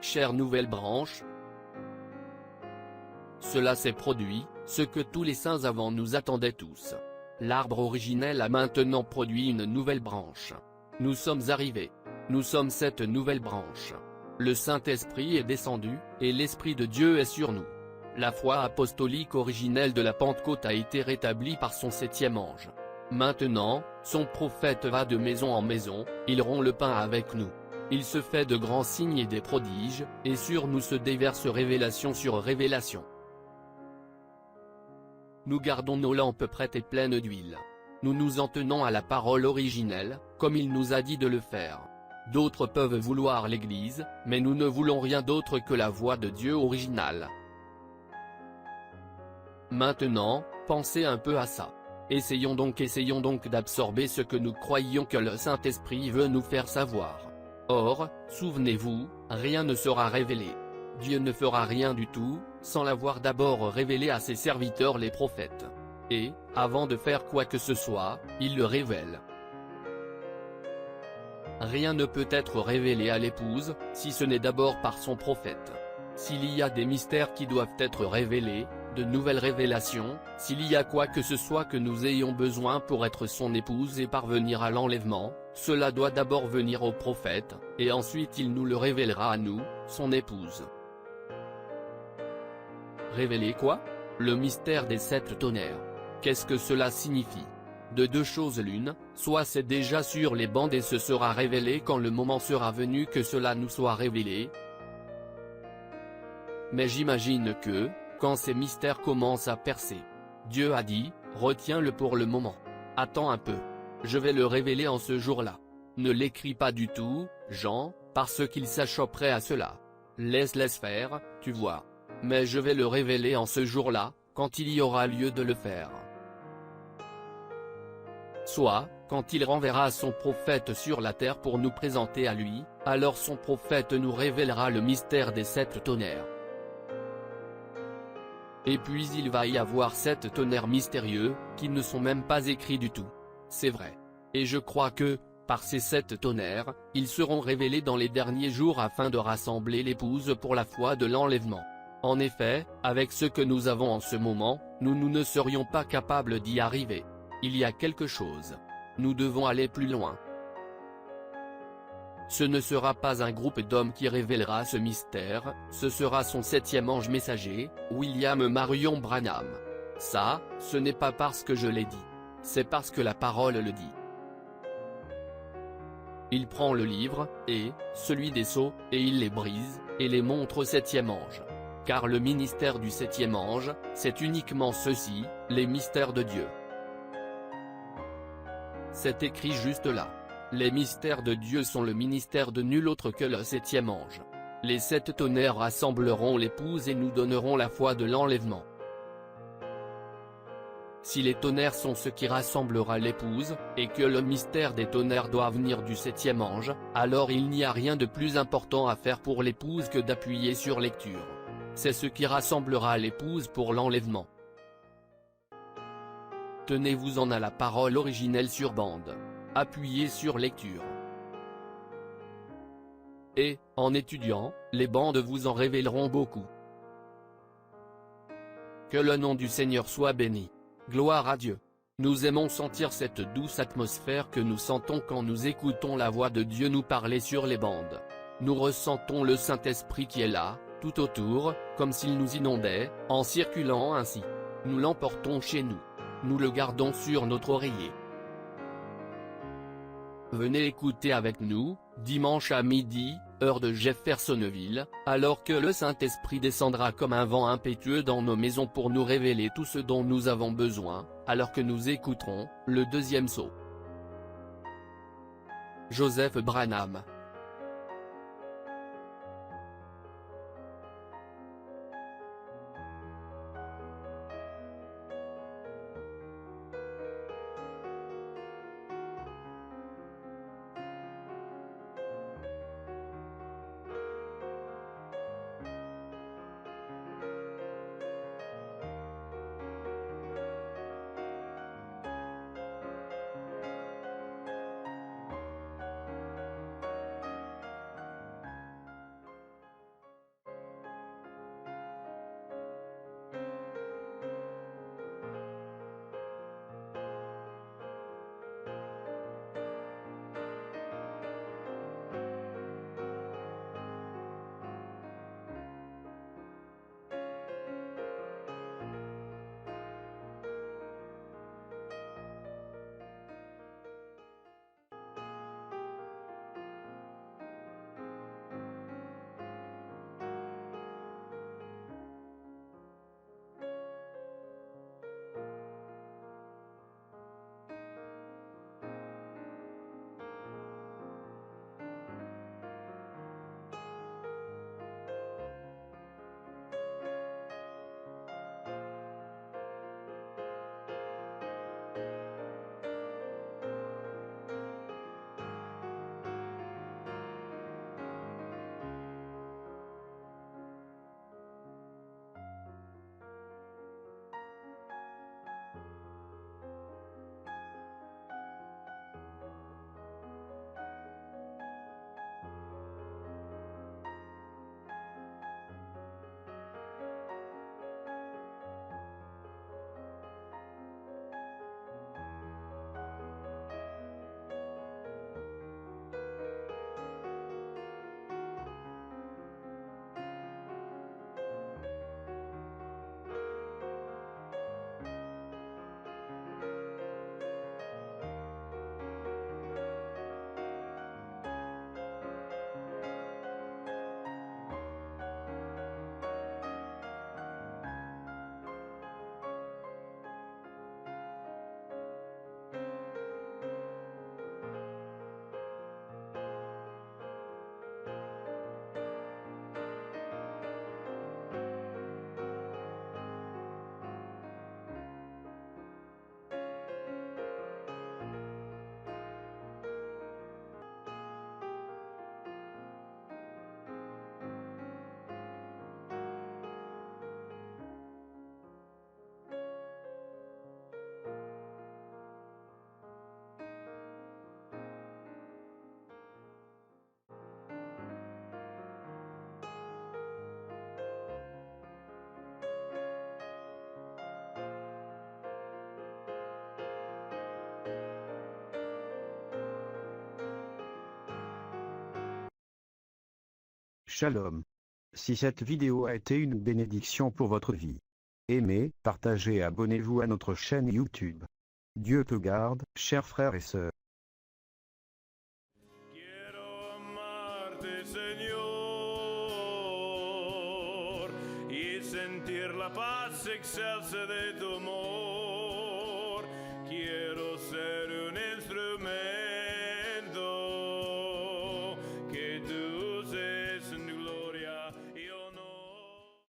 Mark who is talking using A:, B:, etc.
A: chère nouvelle branche. Cela s'est produit, ce que tous les saints avant nous attendaient tous. L'arbre originel a maintenant produit une nouvelle branche. Nous sommes arrivés. Nous sommes cette nouvelle branche. Le Saint-Esprit est descendu, et l'Esprit de Dieu est sur nous. La foi apostolique originelle de la Pentecôte a été rétablie par son 7e ange. Maintenant, son prophète va de maison en maison, il rompt le pain avec nous. Il se fait de grands signes et des prodiges, et sur nous se déverse révélation sur révélation. Nous gardons nos lampes prêtes et pleines d'huile. Nous nous en tenons à la parole originelle, comme il nous a dit de le faire. D'autres peuvent vouloir l'Église, mais nous ne voulons rien d'autre que la voix de Dieu originale. Maintenant, pensez un peu à ça. Essayons donc d'absorber ce que nous croyons que le Saint-Esprit veut nous faire savoir. Or, souvenez-vous, rien ne sera révélé. Dieu ne fera rien du tout, sans l'avoir d'abord révélé à ses serviteurs les prophètes. Et, avant de faire quoi que ce soit, il le révèle. Rien ne peut être révélé à l'épouse, si ce n'est d'abord par son prophète. S'il y a des mystères qui doivent être révélés, de nouvelles révélations, s'il y a quoi que ce soit que nous ayons besoin pour être son épouse et parvenir à l'enlèvement, cela doit d'abord venir au prophète, et ensuite il nous le révélera à nous, son épouse. Révéler quoi? Le mystère des 7 tonnerres. Qu'est-ce que cela signifie? De deux choses l'une, soit c'est déjà sur les bandes et ce sera révélé quand le moment sera venu que cela nous soit révélé. Mais j'imagine que, quand ces mystères commencent à percer, Dieu a dit, retiens-le pour le moment. Attends un peu. Je vais le révéler en ce jour-là. Ne l'écris pas du tout, Jean, parce qu'il s'achopperait à cela. Laisse faire, tu vois. Mais je vais le révéler en ce jour-là, quand il y aura lieu de le faire. Soit, quand il renverra son prophète sur la terre pour nous présenter à lui, alors son prophète nous révélera le mystère des 7 tonnerres. Et puis il va y avoir 7 tonnerres mystérieux, qui ne sont même pas écrits du tout. C'est vrai. Et je crois que, par ces 7 tonnerres, ils seront révélés dans les derniers jours afin de rassembler l'épouse pour la foi de l'enlèvement. En effet, avec ce que nous avons en ce moment, nous ne serions pas capables d'y arriver. Il y a quelque chose. Nous devons aller plus loin. Ce ne sera pas un groupe d'hommes qui révélera ce mystère, ce sera son 7e ange messager, William Marion Branham. Ça, ce n'est pas parce que je l'ai dit. C'est parce que la parole le dit. Il prend le livre, et, celui des sceaux, et il les brise, et les montre au 7e ange. Car le ministère du 7e ange, c'est uniquement ceci, les mystères de Dieu. C'est écrit juste là. Les mystères de Dieu sont le ministère de nul autre que le 7e ange. Les 7 tonnerres rassembleront l'épouse et nous donneront la foi de l'enlèvement. Si les tonnerres sont ce qui rassemblera l'épouse, et que le mystère des tonnerres doit venir du 7e ange, alors il n'y a rien de plus important à faire pour l'épouse que d'appuyer sur lecture. C'est ce qui rassemblera l'épouse pour l'enlèvement. Tenez-vous-en à la parole originelle sur bande. Appuyez sur lecture. Et, en étudiant, les bandes vous en révéleront beaucoup. Que le nom du Seigneur soit béni. Gloire à Dieu. Nous aimons sentir cette douce atmosphère que nous sentons quand nous écoutons la voix de Dieu nous parler sur les bandes. Nous ressentons le Saint-Esprit qui est là, tout autour, comme s'il nous inondait, en circulant ainsi. Nous l'emportons chez nous. Nous le gardons sur notre oreiller. Venez écouter avec nous, dimanche à midi, heure de Jeffersonville, alors que le Saint-Esprit descendra comme un vent impétueux dans nos maisons pour nous révéler tout ce dont nous avons besoin, alors que nous écouterons, le 2e sceau. Joseph Branham.
B: Shalom. Si cette vidéo a été une bénédiction pour votre vie, aimez, partagez et abonnez-vous à notre chaîne YouTube. Dieu te garde, chers frères et sœurs.
C: Quiero amarte, Señor, y sentir la paz excelsa de tu amor. Quiero ser